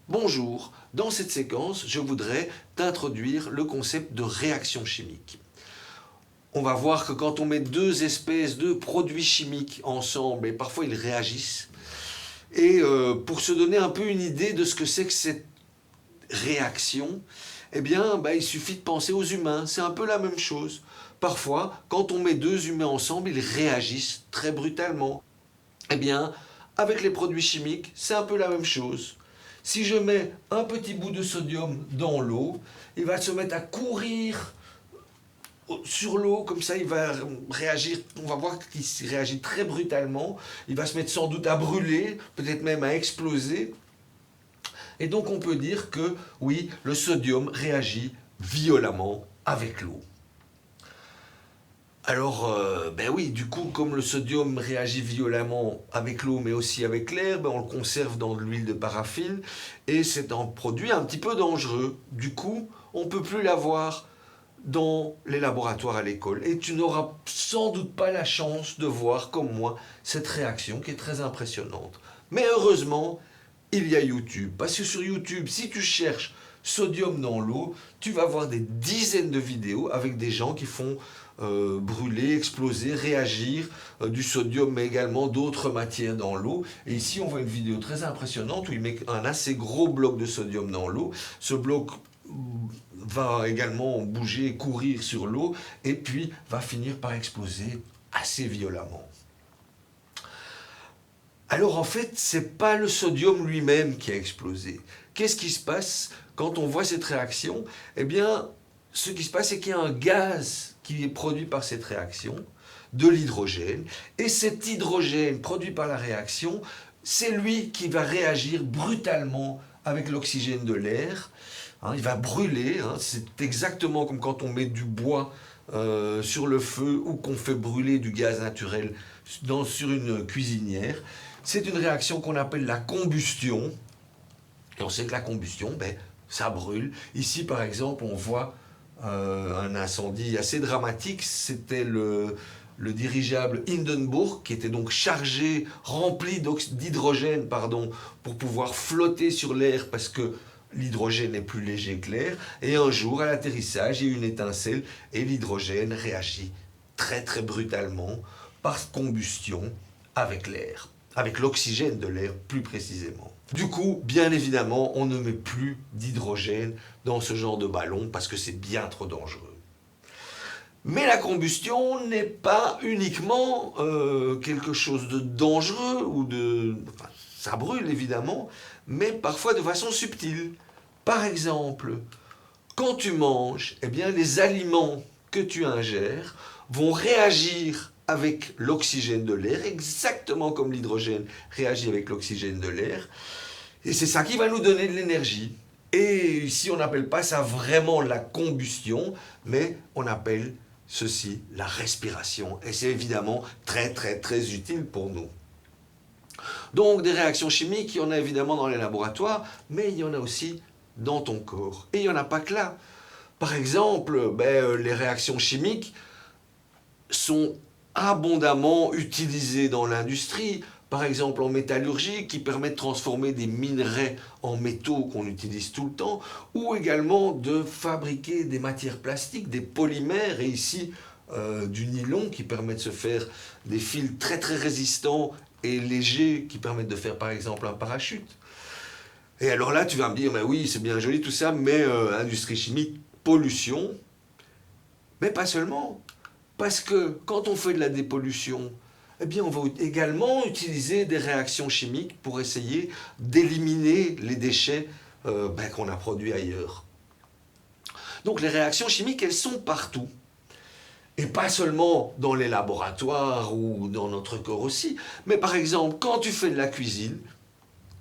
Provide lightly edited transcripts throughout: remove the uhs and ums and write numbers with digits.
Bonjour, dans cette séquence, je voudrais t'introduire le concept de réaction chimique. On va voir que quand on met deux espèces de produits chimiques ensemble, et parfois ils réagissent, et pour se donner un peu une idée de ce que c'est que cette réaction, eh bien, il suffit de penser aux humains, c'est un peu la même chose. Parfois, quand on met deux humains ensemble, ils réagissent très brutalement. Eh bien, avec les produits chimiques, c'est un peu la même chose. Si je mets un petit bout de sodium dans l'eau, il va se mettre à courir sur l'eau, comme ça il va réagir, on va voir qu'il réagit très brutalement, il va se mettre sans doute à brûler, peut-être même à exploser. Et donc on peut dire que oui, le sodium réagit violemment avec l'eau. Alors, oui, du coup, comme le sodium réagit violemment avec l'eau, mais aussi avec l'air, on le conserve dans de l'huile de paraffine, et c'est un produit un petit peu dangereux. Du coup, on ne peut plus l'avoir dans les laboratoires à l'école. Et tu n'auras sans doute pas la chance de voir, comme moi, cette réaction qui est très impressionnante. Mais heureusement, il y a YouTube. Parce que sur YouTube, si tu cherches sodium dans l'eau, tu vas voir des dizaines de vidéos avec des gens qui font brûler, exploser, réagir du sodium, mais également d'autres matières dans l'eau. Et ici, on voit une vidéo très impressionnante où il met un assez gros bloc de sodium dans l'eau. Ce bloc va également bouger, courir sur l'eau, et puis va finir par exploser assez violemment. Alors en fait, c'est pas le sodium lui-même qui a explosé. Qu'est-ce qui se passe quand on voit cette réaction? Eh bien, ce qui se passe, c'est qu'il y a un gaz qui est produit par cette réaction, de l'hydrogène, et cet hydrogène produit par la réaction, c'est lui qui va réagir brutalement avec l'oxygène de l'air. Il va brûler, c'est exactement comme quand on met du bois sur le feu ou qu'on fait brûler du gaz naturel sur une cuisinière. C'est une réaction qu'on appelle la combustion. Et on sait que la combustion, ça brûle. Ici, par exemple, on voit un incendie assez dramatique. C'était le dirigeable Hindenburg, qui était donc chargé, rempli d'hydrogène, pour pouvoir flotter sur l'air, parce que l'hydrogène est plus léger que l'air. Et un jour, à l'atterrissage, il y a eu une étincelle, et l'hydrogène réagit très très brutalement par combustion avec l'air, avec l'oxygène de l'air plus précisément. Du coup, bien évidemment, on ne met plus d'hydrogène dans ce genre de ballon parce que c'est bien trop dangereux. Mais la combustion n'est pas uniquement quelque chose de dangereux, ça brûle évidemment, mais parfois de façon subtile. Par exemple, quand tu manges, les aliments que tu ingères vont réagir avec l'oxygène de l'air, exactement comme l'hydrogène réagit avec l'oxygène de l'air. Et c'est ça qui va nous donner de l'énergie. Et ici, on n'appelle pas ça vraiment la combustion, mais on appelle ceci la respiration. Et c'est évidemment très, très, très utile pour nous. Donc, des réactions chimiques, il y en a évidemment dans les laboratoires, mais il y en a aussi dans ton corps. Et il n'y en a pas que là. Par exemple, les réactions chimiques sont abondamment utilisées dans l'industrie, par exemple en métallurgie, qui permet de transformer des minerais en métaux qu'on utilise tout le temps, ou également de fabriquer des matières plastiques, des polymères, et ici du nylon qui permet de se faire des fils très très résistants et légers qui permettent de faire par exemple un parachute. Et alors là, tu vas me dire, oui, c'est bien joli tout ça, mais industrie chimique, pollution, mais pas seulement. Parce que quand on fait de la dépollution, on va également utiliser des réactions chimiques pour essayer d'éliminer les déchets qu'on a produits ailleurs. Donc les réactions chimiques, elles sont partout. Et pas seulement dans les laboratoires ou dans notre corps aussi, mais par exemple, quand tu fais de la cuisine,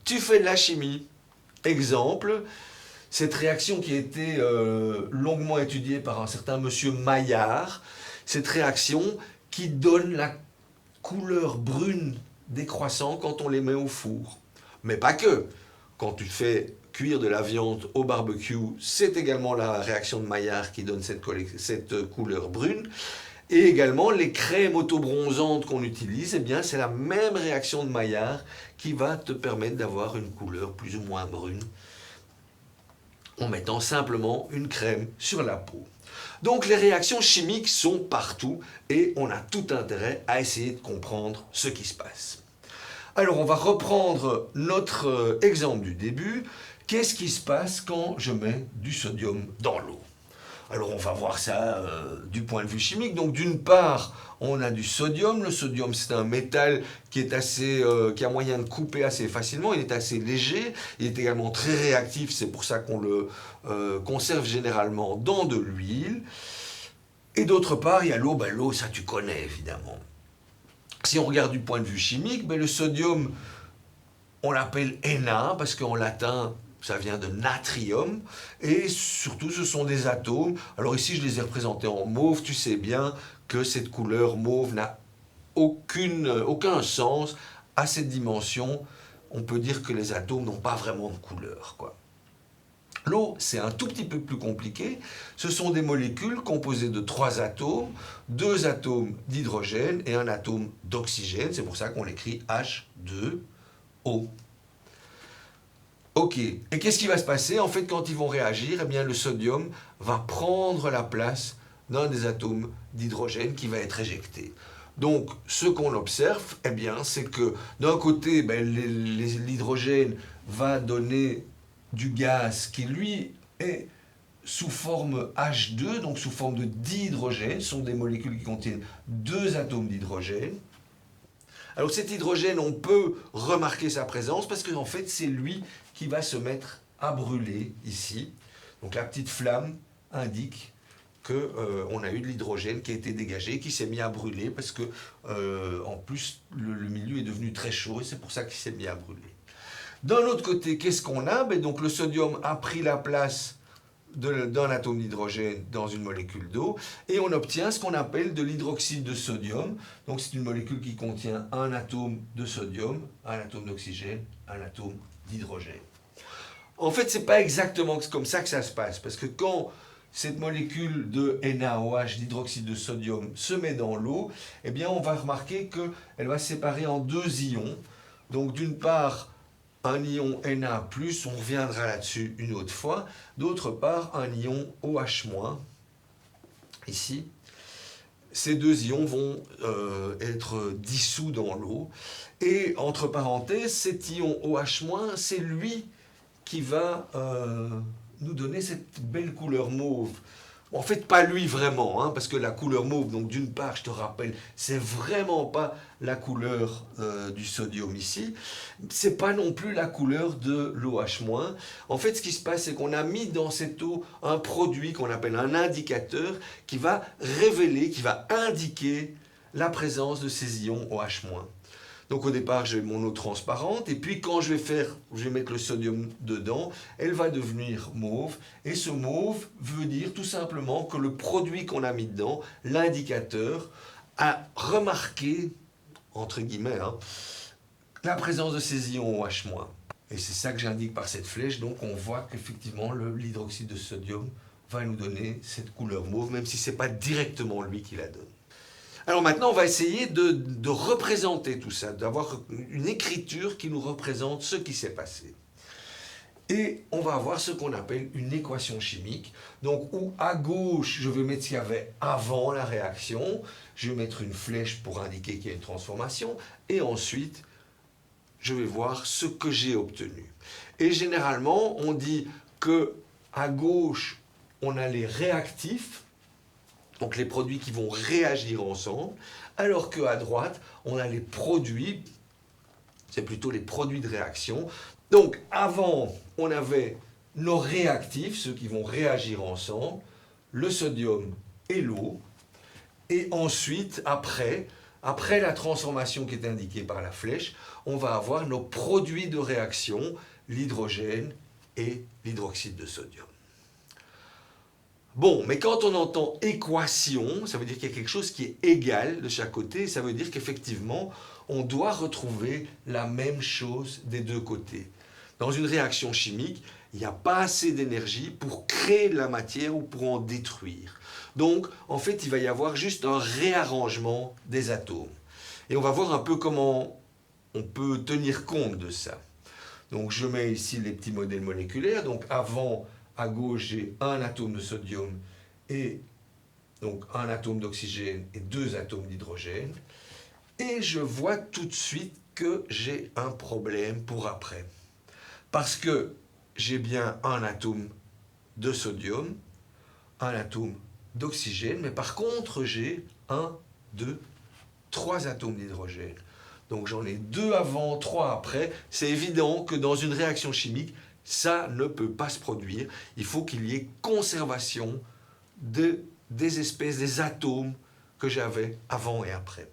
tu fais de la chimie. Exemple, cette réaction qui a été longuement étudiée par un certain monsieur Maillard, cette réaction qui donne la couleur brune des croissants quand on les met au four. Mais pas que. Quand tu fais cuire de la viande au barbecue, c'est également la réaction de Maillard qui donne cette couleur brune. Et également, les crèmes autobronzantes qu'on utilise, c'est la même réaction de Maillard qui va te permettre d'avoir une couleur plus ou moins brune en mettant simplement une crème sur la peau. Donc les réactions chimiques sont partout et on a tout intérêt à essayer de comprendre ce qui se passe. Alors on va reprendre notre exemple du début. Qu'est-ce qui se passe quand je mets du sodium dans l'eau? Alors on va voir ça du point de vue chimique. Donc d'une part, on a du sodium. Le sodium, c'est un métal qui est qui a moyen de couper assez facilement. Il est assez léger. Il est également très réactif. C'est pour ça qu'on le conserve généralement dans de l'huile. Et d'autre part, il y a l'eau. Ben, l'eau, ça tu connais évidemment. Si on regarde du point de vue chimique, ben, le sodium, on l'appelle Na parce qu'en latin, ça vient de natrium, et surtout ce sont des atomes. Alors ici je les ai représentés en mauve, tu sais bien que cette couleur mauve n'a aucun sens à cette dimension. On peut dire que les atomes n'ont pas vraiment de couleur, quoi. L'eau, c'est un tout petit peu plus compliqué. Ce sont des molécules composées de 3 atomes, 2 atomes d'hydrogène et un atome d'oxygène. C'est pour ça qu'on l'écrit H2O. Ok, et qu'est-ce qui va se passer? En fait, quand ils vont réagir, eh bien, le sodium va prendre la place d'un des atomes d'hydrogène qui va être éjecté. Donc, ce qu'on observe, eh bien, c'est que d'un côté, ben, l'hydrogène va donner du gaz qui, lui, est sous forme H2, donc sous forme de dihydrogène. Ce sont des molécules qui contiennent 2 atomes d'hydrogène. Alors cet hydrogène, on peut remarquer sa présence parce qu'en fait, c'est lui qui va se mettre à brûler ici. Donc la petite flamme indique qu'on a eu de l'hydrogène qui a été dégagé, qui s'est mis à brûler parce que, en plus, le milieu est devenu très chaud et c'est pour ça qu'il s'est mis à brûler. D'un autre côté, qu'est-ce qu'on a? Ben donc le sodium a pris la place d'un atome d'hydrogène dans une molécule d'eau et on obtient ce qu'on appelle de l'hydroxyde de sodium. Donc c'est une molécule qui contient un atome de sodium, un atome d'oxygène, un atome d'hydrogène. En fait, c'est pas exactement comme ça que ça se passe parce que quand cette molécule de NaOH, d'hydroxyde de sodium, se met dans l'eau, eh bien on va remarquer qu'elle va se séparer en 2 ions. Donc d'une part, un ion Na+, on reviendra là-dessus une autre fois. D'autre part, un ion OH-, ici. Ces 2 ions vont être dissous dans l'eau. Et entre parenthèses, cet ion OH-, c'est lui qui va nous donner cette belle couleur mauve. En fait, pas lui vraiment, hein, parce que la couleur mauve, donc d'une part, je te rappelle, c'est vraiment pas la couleur du sodium ici. C'est pas non plus la couleur de l'OH-. En fait, ce qui se passe, c'est qu'on a mis dans cette eau un produit qu'on appelle un indicateur qui va révéler, qui va indiquer la présence de ces ions OH-. Donc au départ, j'ai mon eau transparente, et puis quand je vais mettre le sodium dedans, elle va devenir mauve, et ce mauve veut dire tout simplement que le produit qu'on a mis dedans, l'indicateur, a remarqué, entre guillemets, hein, la présence de ces ions OH-. Et c'est ça que j'indique par cette flèche, donc on voit qu'effectivement l'hydroxyde de sodium va nous donner cette couleur mauve, même si ce n'est pas directement lui qui la donne. Alors maintenant, on va essayer de représenter tout ça, d'avoir une écriture qui nous représente ce qui s'est passé. Et on va avoir ce qu'on appelle une équation chimique, donc où à gauche, je vais mettre ce qu'il y avait avant la réaction, je vais mettre une flèche pour indiquer qu'il y a une transformation, et ensuite, je vais voir ce que j'ai obtenu. Et généralement, on dit que à gauche, on a les réactifs, donc les produits qui vont réagir ensemble, alors qu'à droite, on a les produits, c'est plutôt les produits de réaction. Donc avant, on avait nos réactifs, ceux qui vont réagir ensemble, le sodium et l'eau, et ensuite, après la transformation qui est indiquée par la flèche, on va avoir nos produits de réaction, l'hydrogène et l'hydroxyde de sodium. Bon, mais quand on entend équation, ça veut dire qu'il y a quelque chose qui est égal de chaque côté, ça veut dire qu'effectivement, on doit retrouver la même chose des deux côtés. Dans une réaction chimique, il n'y a pas assez d'énergie pour créer de la matière ou pour en détruire. Donc, en fait, il va y avoir juste un réarrangement des atomes. Et on va voir un peu comment on peut tenir compte de ça. Donc, je mets ici les petits modèles moléculaires. Donc, avant à gauche j'ai un atome de sodium et donc un atome d'oxygène et deux atomes d'hydrogène. Et je vois tout de suite que j'ai un problème pour après. Parce que j'ai bien un atome de sodium, un atome d'oxygène, mais par contre j'ai 1, 2, 3 atomes d'hydrogène. Donc j'en ai 2 avant, 3 après. C'est évident que dans une réaction chimique, ça ne peut pas se produire. Il faut qu'il y ait conservation des espèces, des atomes que j'avais avant et après.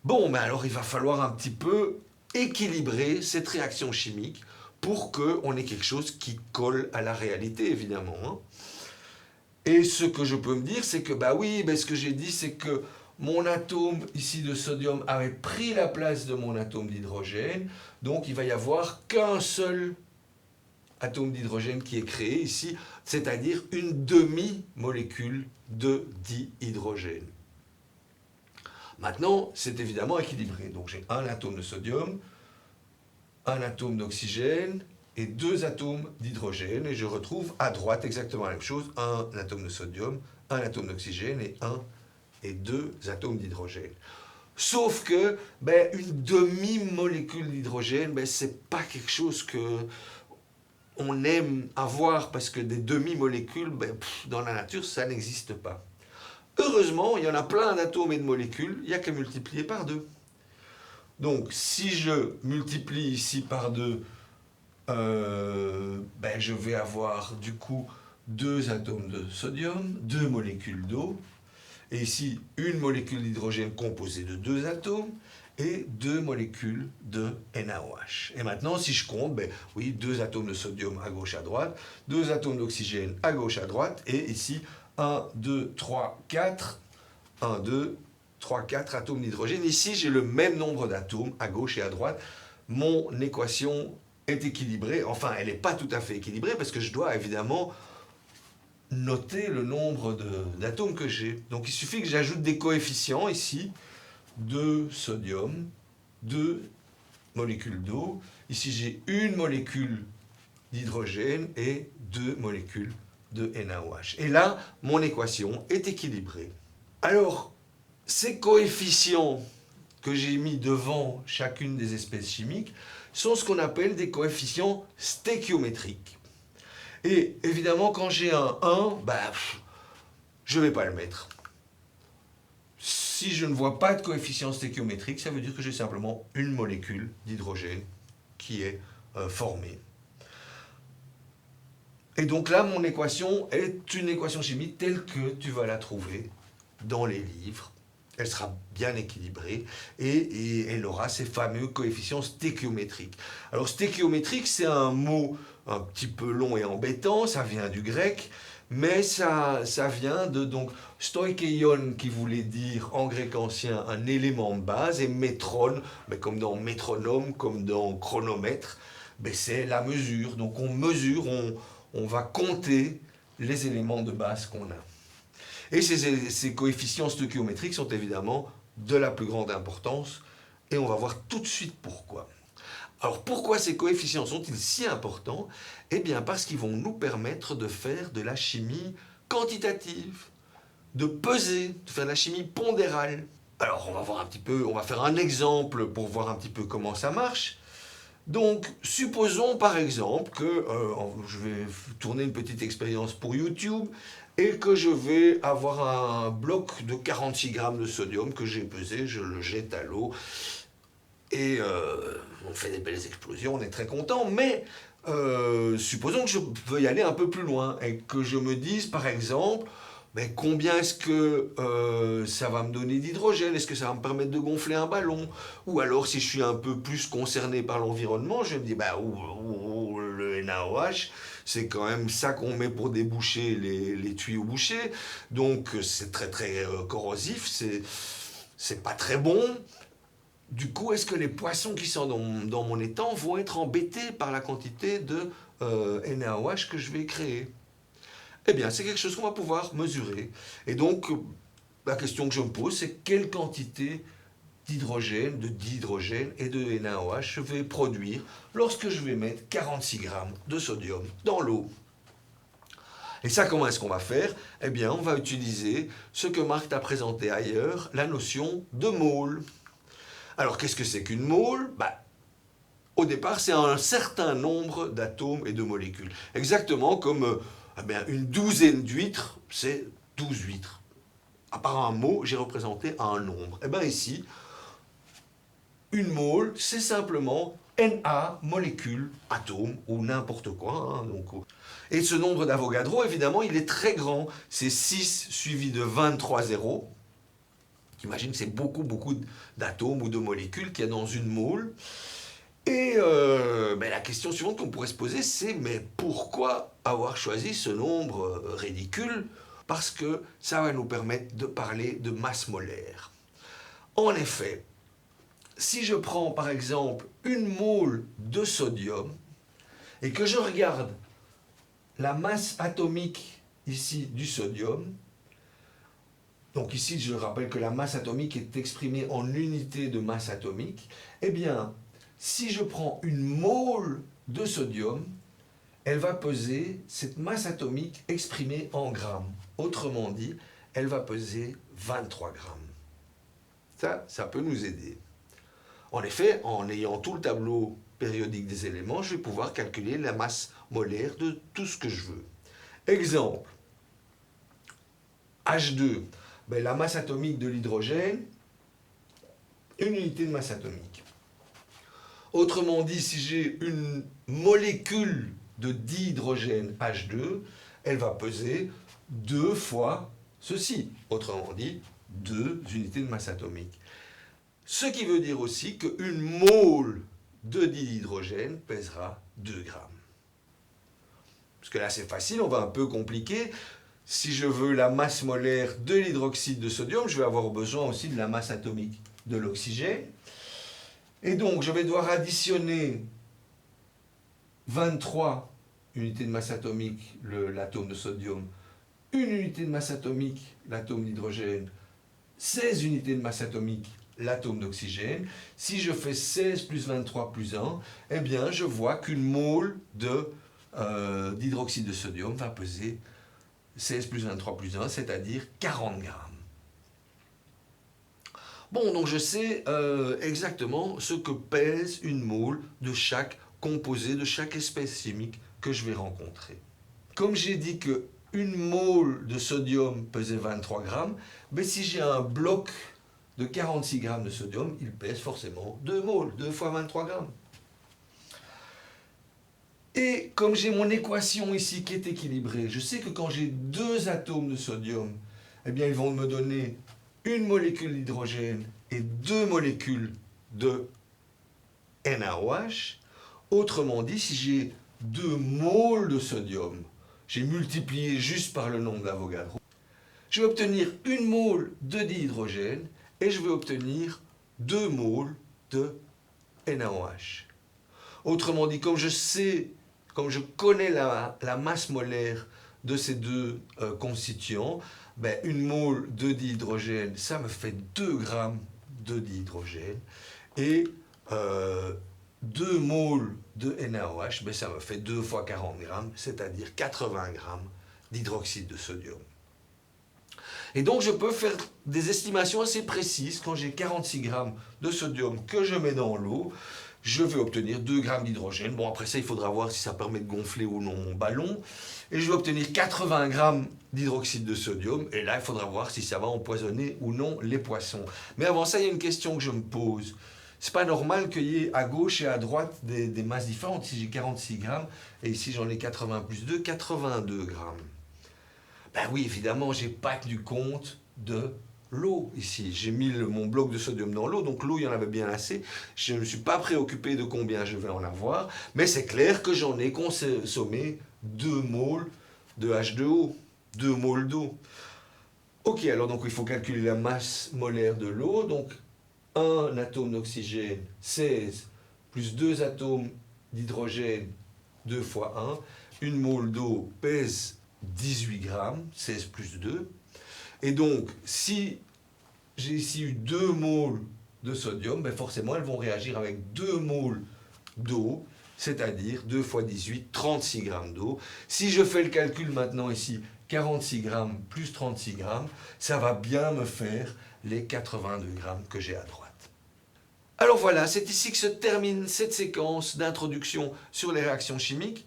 Bon, ben alors il va falloir un petit peu équilibrer cette réaction chimique pour qu'on ait quelque chose qui colle à la réalité, évidemment. Hein. Et ce que je peux me dire, c'est que, bah oui, ce que j'ai dit, c'est que mon atome ici de sodium avait pris la place de mon atome d'hydrogène, donc il va y avoir qu'un seul atome d'hydrogène qui est créé ici, c'est-à-dire une demi-molécule de dihydrogène. Maintenant, c'est évidemment équilibré. Donc j'ai un atome de sodium, un atome d'oxygène et 2 atomes d'hydrogène. Et je retrouve à droite exactement la même chose, un atome de sodium, un atome d'oxygène et 2 atomes d'hydrogène. Sauf que une demi-molécule d'hydrogène, c'est pas quelque chose que on aime avoir parce que des demi-molécules, dans la nature, ça n'existe pas. Heureusement, il y en a plein d'atomes et de molécules, il n'y a qu'à multiplier par 2. Donc, si je multiplie ici par 2, je vais avoir du coup 2 atomes de sodium, 2 molécules d'eau, et ici une molécule d'hydrogène composée de 2 atomes, et 2 molécules de NaOH. Et maintenant, si je compte, 2 atomes de sodium à gauche à droite, 2 atomes d'oxygène à gauche à droite, et ici 1, 2, 3, 4, 1, 2, 3, 4 atomes d'hydrogène. Ici, j'ai le même nombre d'atomes à gauche et à droite. Mon équation est équilibrée. Enfin, elle n'est pas tout à fait équilibrée parce que je dois évidemment noter le nombre d'atomes que j'ai. Donc, il suffit que j'ajoute des coefficients ici. 2 sodium, 2 molécules d'eau. Ici, j'ai une molécule d'hydrogène et 2 molécules de NaOH. Et là, mon équation est équilibrée. Alors, ces coefficients que j'ai mis devant chacune des espèces chimiques sont ce qu'on appelle des coefficients stéchiométriques. Et évidemment, quand j'ai un 1, je ne vais pas le mettre. Si je ne vois pas de coefficient stéchiométrique, ça veut dire que j'ai simplement une molécule d'hydrogène qui est formée. Et donc là, mon équation est une équation chimique telle que tu vas la trouver dans les livres. Elle sera bien équilibrée et elle aura ces fameux coefficients stéchiométriques. Alors stéchiométrique, c'est un mot un petit peu long et embêtant, ça vient du grec, mais ça vient de donc stoikeion qui voulait dire en grec ancien un élément de base et métron, comme dans métronome, comme dans chronomètre, c'est la mesure. Donc on mesure, on va compter les éléments de base qu'on a. Et ces coefficients stéchiométriques sont évidemment de la plus grande importance et on va voir tout de suite pourquoi. Alors pourquoi ces coefficients sont-ils si importants ? Eh bien parce qu'ils vont nous permettre de faire de la chimie quantitative, de peser, de faire de la chimie pondérale. Alors on va voir un petit peu, on va faire un exemple pour voir un petit peu comment ça marche. Donc, supposons par exemple que je vais tourner une petite expérience pour YouTube et que je vais avoir un bloc de 46 grammes de sodium que j'ai pesé, je le jette à l'eau et on fait des belles explosions, on est très content, mais supposons que je veux y aller un peu plus loin et que je me dise par exemple combien est-ce que ça va me donner d'hydrogène? Est-ce que ça va me permettre de gonfler un ballon? Ou alors, si je suis un peu plus concerné par l'environnement, je me dis, le NaOH, c'est quand même ça qu'on met pour déboucher les tuyaux bouchés. Donc, c'est très, très corrosif, c'est pas très bon. Du coup, est-ce que les poissons qui sont dans mon étang vont être embêtés par la quantité de NaOH que je vais créer? Eh bien, c'est quelque chose qu'on va pouvoir mesurer. Et donc, la question que je me pose, c'est quelle quantité d'hydrogène, de dihydrogène et de NaOH je vais produire lorsque je vais mettre 46 grammes de sodium dans l'eau. Et ça, comment est-ce qu'on va faire? Eh bien, on va utiliser ce que Marc t'a présenté ailleurs, la notion de mole. Alors, qu'est-ce que c'est qu'une mole? Au départ, c'est un certain nombre d'atomes et de molécules. Exactement comme une douzaine d'huîtres, c'est 12 huîtres. À part un mot, j'ai représenté un nombre. Et bien ici, une mole, c'est simplement Na molécules, atomes ou n'importe quoi. Et ce nombre d'Avogadro, évidemment, il est très grand. C'est 6 suivi de 23 zéros. Imagine que c'est beaucoup d'atomes ou de molécules qu'il y a dans une mole. Et la question suivante qu'on pourrait se poser, c'est mais pourquoi avoir choisi ce nombre ridicule? Parce que ça va nous permettre de parler de masse molaire. En effet, si je prends par exemple une mole de sodium et que je regarde la masse atomique ici du sodium, donc ici je rappelle que la masse atomique est exprimée en unité de masse atomique, eh bien si je prends une mole de sodium, elle va peser cette masse atomique exprimée en grammes. Autrement dit, elle va peser 23 grammes. Ça peut nous aider. En effet, en ayant tout le tableau périodique des éléments, je vais pouvoir calculer la masse molaire de tout ce que je veux. Exemple, H2, la masse atomique de l'hydrogène, une unité de masse atomique. Autrement dit, si j'ai une molécule de dihydrogène H2, elle va peser 2 fois ceci. Autrement dit, 2 unités de masse atomique. Ce qui veut dire aussi qu'une mole de dihydrogène pèsera 2 grammes. Parce que là, c'est facile, on va un peu compliquer. Si je veux la masse molaire de l'hydroxyde de sodium, je vais avoir besoin aussi de la masse atomique de l'oxygène. Et donc, je vais devoir additionner 23 unités de masse atomique, l'atome de sodium, une unité de masse atomique, l'atome d'hydrogène, 16 unités de masse atomique, l'atome d'oxygène. Si je fais 16 plus 23 plus 1, eh bien, je vois qu'une mole d'hydroxyde de sodium va peser 16 plus 23 plus 1, c'est-à-dire 40 grammes. Bon, donc je sais exactement ce que pèse une mole de chaque composé, de chaque espèce chimique que je vais rencontrer. Comme j'ai dit qu'une mole de sodium pesait 23 grammes, si j'ai un bloc de 46 grammes de sodium, il pèse forcément 2 moles, 2 fois 23 grammes. Et comme j'ai mon équation ici qui est équilibrée, je sais que quand j'ai 2 atomes de sodium, eh bien ils vont me donner une molécule d'hydrogène et 2 molécules de NaOH. Autrement dit, si j'ai 2 moles de sodium, j'ai multiplié juste par le nombre d'Avogadro, je vais obtenir une mole de dihydrogène et je vais obtenir 2 moles de NaOH. Autrement dit, comme je connais la masse molaire de ces deux constituants, une mole de dihydrogène, ça me fait 2 grammes de dihydrogène. Et 2 moles de NaOH, ça me fait 2 fois 40 grammes, c'est-à-dire 80 grammes d'hydroxyde de sodium. Et donc je peux faire des estimations assez précises. Quand j'ai 46 grammes de sodium que je mets dans l'eau, je vais obtenir 2 grammes d'hydrogène. Bon, après ça, il faudra voir si ça permet de gonfler ou non mon ballon. Et je vais obtenir 80 grammes d'hydroxyde de sodium. Et là, il faudra voir si ça va empoisonner ou non les poissons. Mais avant ça, il y a une question que je me pose. C'est pas normal qu'il y ait à gauche et à droite des masses différentes. Si j'ai 46 grammes et ici j'en ai 80 plus 2, 82 grammes. Oui, évidemment, j'ai pas tenu compte de l'eau ici. J'ai mis mon bloc de sodium dans l'eau, donc l'eau, il y en avait bien assez. Je ne me suis pas préoccupé de combien je vais en avoir, mais c'est clair que j'en ai consommé 2 moles de H2O, 2 moles d'eau. Ok, alors donc il faut calculer la masse molaire de l'eau. Donc 1 atome d'oxygène, 16, plus 2 atomes d'hydrogène, 2 fois 1. Une mole d'eau pèse 18 grammes, 16 plus 2. Et donc, si j'ai ici eu 2 moles de sodium, ben forcément elles vont réagir avec 2 moles d'eau, c'est-à-dire 2 fois 18, 36 grammes d'eau. Si je fais le calcul maintenant ici, 46 grammes plus 36 grammes, ça va bien me faire les 82 grammes que j'ai à droite. Alors voilà, c'est ici que se termine cette séquence d'introduction sur les réactions chimiques.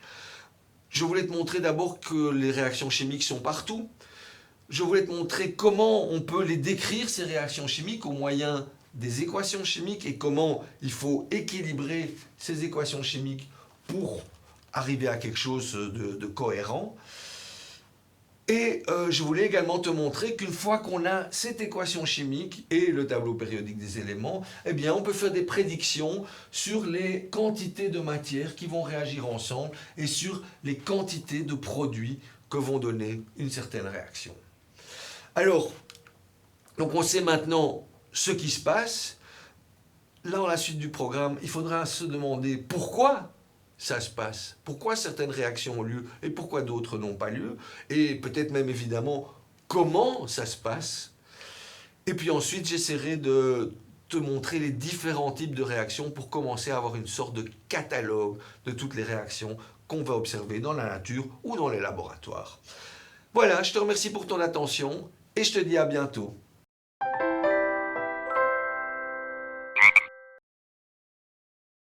Je voulais te montrer d'abord que les réactions chimiques sont partout. Je voulais te montrer comment on peut les décrire, ces réactions chimiques, au moyen des équations chimiques et comment il faut équilibrer ces équations chimiques pour arriver à quelque chose de cohérent. Et je voulais également te montrer qu'une fois qu'on a cette équation chimique et le tableau périodique des éléments, eh bien on peut faire des prédictions sur les quantités de matière qui vont réagir ensemble et sur les quantités de produits que vont donner une certaine réaction. Alors, donc on sait maintenant ce qui se passe. Là, dans la suite du programme, il faudra se demander pourquoi ça se passe, pourquoi certaines réactions ont lieu et pourquoi d'autres n'ont pas lieu, et peut-être même évidemment comment ça se passe. Et puis ensuite, j'essaierai de te montrer les différents types de réactions pour commencer à avoir une sorte de catalogue de toutes les réactions qu'on va observer dans la nature ou dans les laboratoires. Voilà, je te remercie pour ton attention et je te dis à bientôt.